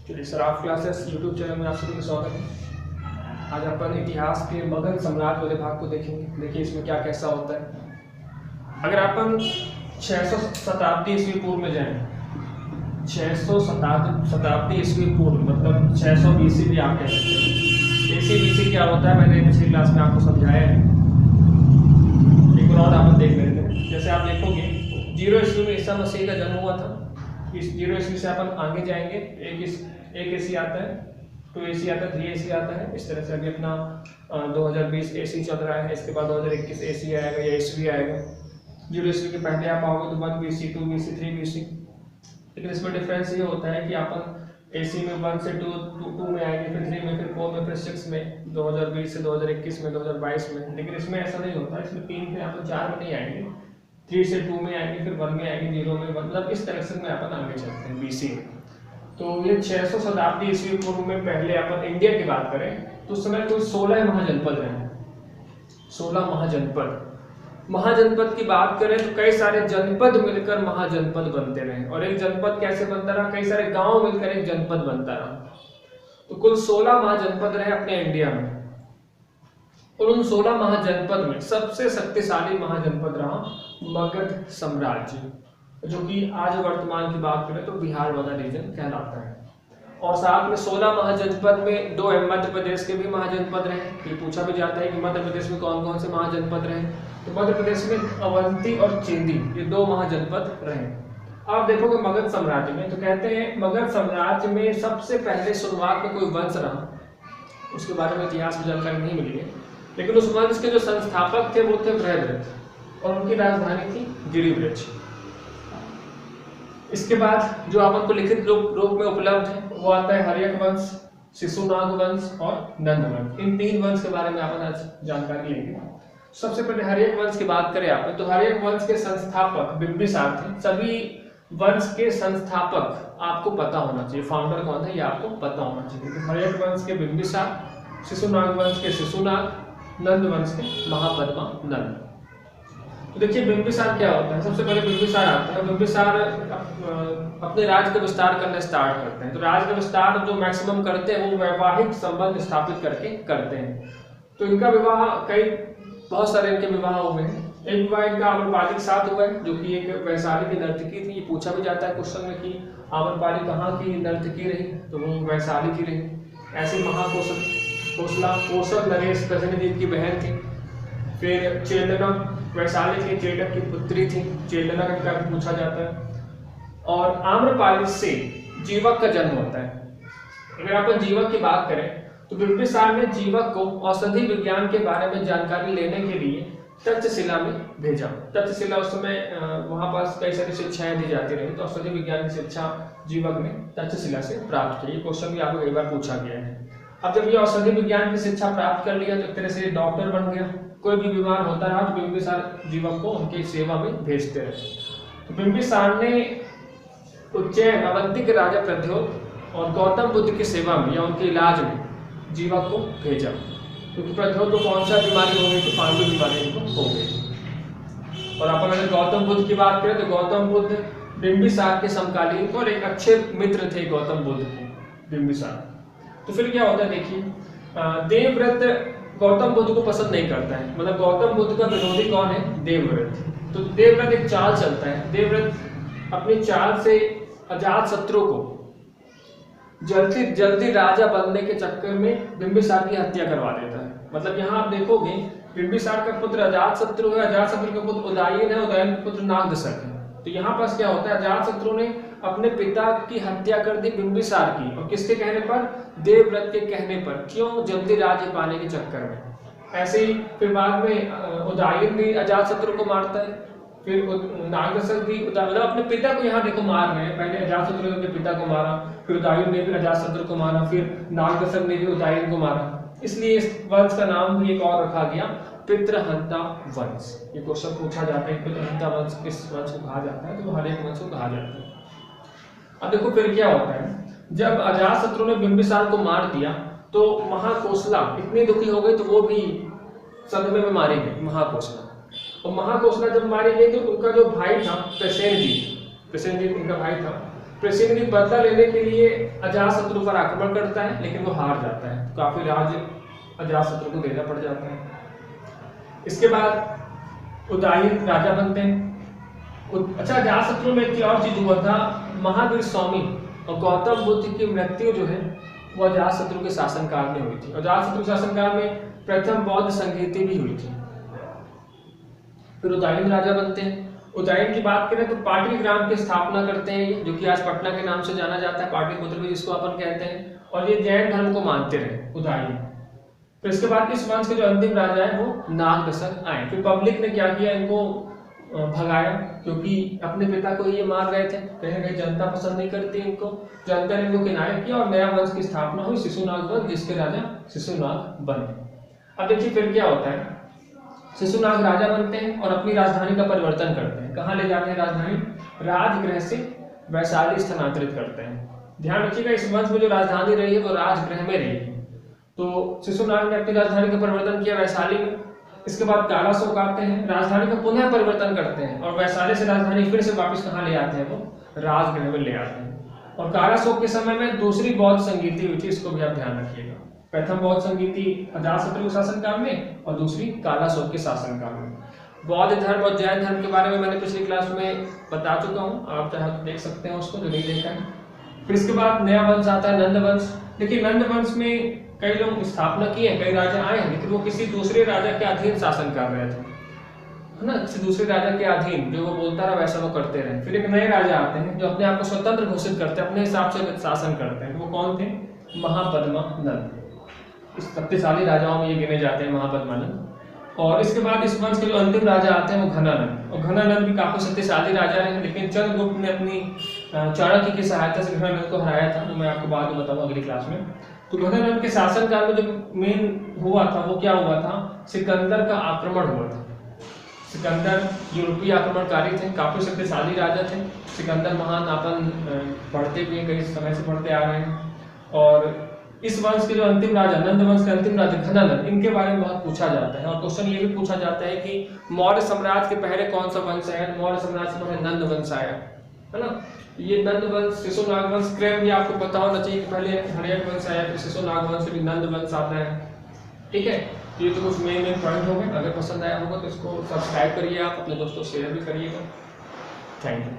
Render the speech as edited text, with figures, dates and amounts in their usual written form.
चलिए Saraf classes YouTube channel में आप सभी का स्वागत है। आज अपन इतिहास के मगध सम्राट वाले भाग को देखेंगे। देखिए इसमें क्या कैसा होता है। अगर अपन 600 शताब्दी ईस्वी पूर्व में जाएं, 600 शताब्दी ईस्वी पूर्व मतलब 600 BC भी आप कह सकते हैं। BC क्या होता है मैंने पिछली क्लास में आपको समझाया है। एक बार और आप देख लेते हैं। जैसे आप देखोगे 0 ईस्वी में ईसा मसीह का जन्म हुआ था। इस 0 ईस्वी से अपन आगे जाएंगे। एक AC आता है, 2 AC आता है, 3 AC आता है। इस तरह से अभी अपना 2020 AC चल रहा है। इसके बाद 2021 AC आएगा या ईस्वी आएगा। 0 ईस्वी के पहले आप आओगे तो 1 BC, 2 BC, 3 BC। लेकिन इसमें डिफरेंस ये होता है कि अपन AC में 1 से 2 में आएंगे, फिर 3 में, फिर 4 में, फिर 6 में, 2020 से 2021 में, 2022 में। लेकिन इसमें ऐसा नहीं होता। इसमें 3 में अपन 4 में नहीं आएंगे, 3 से 2 में आएंगे, फिर 1 में आएंगे, 0 में, मतलब इस तरह से में अपन आगे चलते हैं BC में। तो ये 600 शताब्दी ईस्वी पूर्व में पहले अपन इंडिया की बात करें तो उस समय कुल 16 महाजनपद रहे। 16 महाजनपद की बात करें तो कई सारे जनपद मिलकर महाजनपद बनते रहे। और एक जनपद कैसे बनता रहा? कई सारे गांव मिलकर एक जनपद बनता रहा। तो कुल 16 महाजनपद रहे अपने इंडिया में। और उन 16 महाजनपद में सबसे शक्तिशाली महाजनपद रहा मगध साम्राज्य, जो कि आज वर्तमान की बात करें तो बिहार वाला रीजन कहलाता है। और साथ में 16 महाजनपद में 2 मध्य प्रदेश के भी महाजनपद रहे। ये पूछा भी जाता है कि मध्य प्रदेश में कौन कौन से महाजनपद रहे। तो मध्य प्रदेश में अवंती और चेंदी ये 2 महाजनपद रहे। आप देखोगे मगध साम्राज्य में तो कहते हैं मगध साम्राज्य में सबसे पहले शुरुआत में कोई वंश रहा। उसके बारे में इतिहास में जानकारी नहीं मिली है, लेकिन उस वंश के जो संस्थापक थे वो थे बृहद्रथ और उनकी राजधानी थी गिरिवृक्ष। इसके बाद जो अपन को लिखित रूप में उपलब्ध है वो आता है हर्यक वंश, शिशुनाग वंश और नंद वंश। इन 3 वंश के बारे में अपन आज जानकारी लेंगे। सबसे पहले हर्यक वंश की बात करें आप तो हर्यक वंश के संस्थापक बिंबिसार थे। सभी वंश के संस्थापक आपको पता होना चाहिए, फाउंडर कौन था ये आपको पता होना चाहिए। तो हर्यक वंश के बिंबिसार, शिशुनाग वंश के शिशुनाग, नंद वंश के महापद्मा नंद। तो देखिए बिंबिसार क्या होता है। सबसे पहले बिंबिसार आता है। बिंबिसार अपने राज्य का विस्तार करना स्टार्ट करते हैं। तो राज्य का विस्तार जो मैक्सिमम करते हैं वो वैवाहिक संबंध स्थापित करके करते हैं। तो इनका विवाह बहुत सारे इनके विवाह हुए हैं। एक विवाह इनका आम्रपाली के साथ हुआ है, जो कि एक वैशाली की नर्तकी थी। ये पूछा भी जाता है क्वेश्चन में कि आम्रपाली कहाँ की नर्तकी रही, तो वो वैशाली की रही। ऐसे कौशल नरेश प्रसेनजीत की बहन थी। फिर चेलना वैशाली की चेटक की पुत्री थी, चेलना का पूछा जाता है। और आम्रपाली से जीवक का जन्म होता है। अगर अपन जीवक की बात करें तो बिंबिसार ने जीवक को औषधि विज्ञान के बारे में जानकारी लेने के लिए तक्षशिला में भेजा। तक्षशिला उस समय वहां पास कई सारी शिक्षाएं दी जाती रही। तो औषधि विज्ञान की शिक्षा जीवक ने तक्षशिला से प्राप्त की। ये क्वेश्चन भी आपको कई बार पूछा गया है। अब जब ये औषधि विज्ञान की शिक्षा प्राप्त कर लिया तो एक तरह से डॉक्टर बन गया। कोई भी बीमार होता रहा तो बिंबिसार जीवक को उनकी सेवा में भेजते रहे। तो बिंबिसार ने उज्जैन अवंती के राजा प्रद्योत और गौतम बुद्ध की सेवा में या उनके इलाज में जीवक को भेजा। क्योंकि प्रद्योत को कौन सा बीमारी हो गई तो पांडु बीमारी इनको हो गई। और अपन अगर गौतम बुद्ध की बात करें तो गौतम बुद्ध बिंबिसार के समकालीन और एक अच्छे मित्र थे गौतम बुद्ध के, बिंबिसार। तो फिर क्या होता है देखिए, देवव्रत गौतम बुद्ध को पसंद नहीं करता है। मतलब गौतम बुद्ध का विरोधी कौन है? देवव्रत। तो देवव्रत एक चाल चलता है। देवव्रत अपनी चाल से अजातशत्रु को जल्दी राजा बनने के चक्कर में बिंबिसार की हत्या करवा देता है। मतलब यहाँ आप देखोगे बिंबिसार का पुत्र अजातशत्रु है, अजातशत्रु का पुत्र उदयन है, उदयन का पुत्र नागदशक है। तो यहाँ पास क्या होता है, अजातशत्रु ने अपने पिता की हत्या कर दी बिंबिसार की। और किसके कहने पर? देवव्रत के कहने पर। क्यों? जल्दी राज्य पाने के चक्कर में। ऐसे ही फिर बाद में उदयन भी अजातशत्रु को मारता है। फिर नागदशक भी मतलब अपने पिता को यहाँ देखो मार रहे हैं। पहले अजातशत्रु ने अपने पिता को मारा, फिर उदयन ने भी अजातशत्रु को मारा, फिर नागदशक ने भी उदयन को मारा। इसलिए इस वंश का नाम भी एक और रखा गया, पितृहंता वंश। ये क्वेश्चन पूछा जाता है पितृहंता वंश किस वंश को कहा जाता है, तो हर्यक वंश को कहा जाता है। अब देखो फिर क्या होता है, जब अजातशत्रु ने बिंबिसार को मार दिया तो महाकोसला इतनी दुखी हो गई तो वो भी सदमे में मारी गई, महाकोसला। और महाकोसला जब मारी गई तो उनका जो भाई था प्रसेनजीत उनका भाई था, प्रसेनजित बदला लेने के लिए अजातशत्रु पर आक्रमण करता है, लेकिन वो हार जाता है। काफी राज्य अजातशत्रु को देना पड़ जाता है। इसके बाद उदयन राजा बनते हैं। अच्छा, अजातशत्रु में एक और चीज हुआ था, महावीर स्वामी और गौतम बुद्ध की मृत्यु जो है वो अजातशत्रु के शासनकाल में हुई थी। अजातशत्रु के शासनकाल में प्रथम बौद्ध संगीति भी हुई थी। फिर उदयन राजा बनते हैं। उदयन की बात करें तो पाटलिग्राम की स्थापना करते हैं, जो कि आज पटना के नाम से जाना जाता है, पाटलिपुत्र भी जिसको अपन कहते हैं, और ये जैन धर्म को मानते रहे उदयन। फिर इसके बाद इस वंश के जो अंतिम राजा है वो नागदशक आए। फिर पब्लिक ने क्या किया, इनको भगाया, क्योंकि अपने पिता को ये मार रहे थे, कहीं ना कहीं जनता पसंद नहीं करती इनको। जनता ने इनको किनारे किया और नया वंश की स्थापना हुई, शिशुनाग वंश, जिसके राजा शिशुनाग बने। अब देखिए फिर क्या होता है, शिशुनाग राजा बनते हैं और अपनी राजधानी का परिवर्तन करते हैं। कहाँ ले जाते हैं राजधानी? राजगृह से वैशाली स्थानांतरित करते हैं। ध्यान रखिएगा, इस वंश में जो राजधानी रही है वो राजगृह में रही है। तो शिशुनाग ने अपनी राजधानी का परिवर्तन किया वैशाली में। इसके बाद कालाशोक आते हैं, राजधानी का पुनः परिवर्तन करते हैं और वैशाली से राजधानी फिर से वापस कहाँ ले आते हैं, वो राजगृह में ले आते हैं। और कालाशोक के समय में दूसरी बौद्ध संगीति हुई थी, इसको भी आप ध्यान रखिएगा। प्रथम बौद्ध संगीति अजातशत्रु के शासनकाल में और दूसरी कालाशोक के शासनकाल में। बौद्ध धर्म और जैन धर्म के बारे में मैंने पिछली क्लास में बता चुका हूँ, आप चाहे तो देख सकते हैं उसको, जो नहीं देखा है। फिर इसके बाद नया वंश आता है, नंद वंश। देखिए नंद वंश में कई लोग स्थापना किए, कई राजा आए हैं, लेकिन वो किसी दूसरे राजा के अधीन शासन कर रहे थे, है ना, किसी दूसरे राजा के अधीन, जो वो बोलता रहा वैसा वो करते रहे। फिर एक नए राजा आते हैं जो अपने आप को स्वतंत्र घोषित करते हैं, अपने हिसाब से शासन करते हैं। वो कौन थे? महापद्मानंद। इस शक्तिशाली राजाओं में ये गिने जाते हैं, महापद्मानंद। और इसके बाद इस वंश के जो अंतिम राजा आते हैं वो घनानंद। और घनानंद भी काफी शक्तिशाली राजा रहे, लेकिन चंद्रगुप्त ने अपनी चाणक्य की सहायता से घनानंद को हराया था, वो मैं आपको बाद में बताऊंगा अगली क्लास में। तो घनानंद के शासनकाल में जो मेन हुआ था वो क्या हुआ था, सिकंदर का आक्रमण हुआ था। सिकंदर यूरोपीय आक्रमणकारी थे, काफी शक्तिशाली राजा थे। सिकंदर महान अपन पढ़ते भी कई समय से पढ़ते आ रहे हैं। और इस वंश के जो अंतिम राजा, नंद वंश के अंतिम राजा घनानंद, इनके बारे में बहुत पूछा जाता है। और क्वेश्चन ये भी पूछा जाता है कि मौर्य साम्राज्य के पहले कौन सा वंश आया? मौर्य साम्राज्य से पहले नंद वंश आया, है ना। ये नंद वंश, शिशुनाग वंश क्रम भी आपको पता होना चाहिए कि पहले हर्यक वंश आया, फिर शिशुनाग वंश, फिर नंद वंश आता है। ठीक है, ये तो कुछ मेन पॉइंट हो गए। अगर पसंद आया होगा तो इसको सब्सक्राइब करिए, आप अपने दोस्तों शेयर भी करिएगा। Thank you.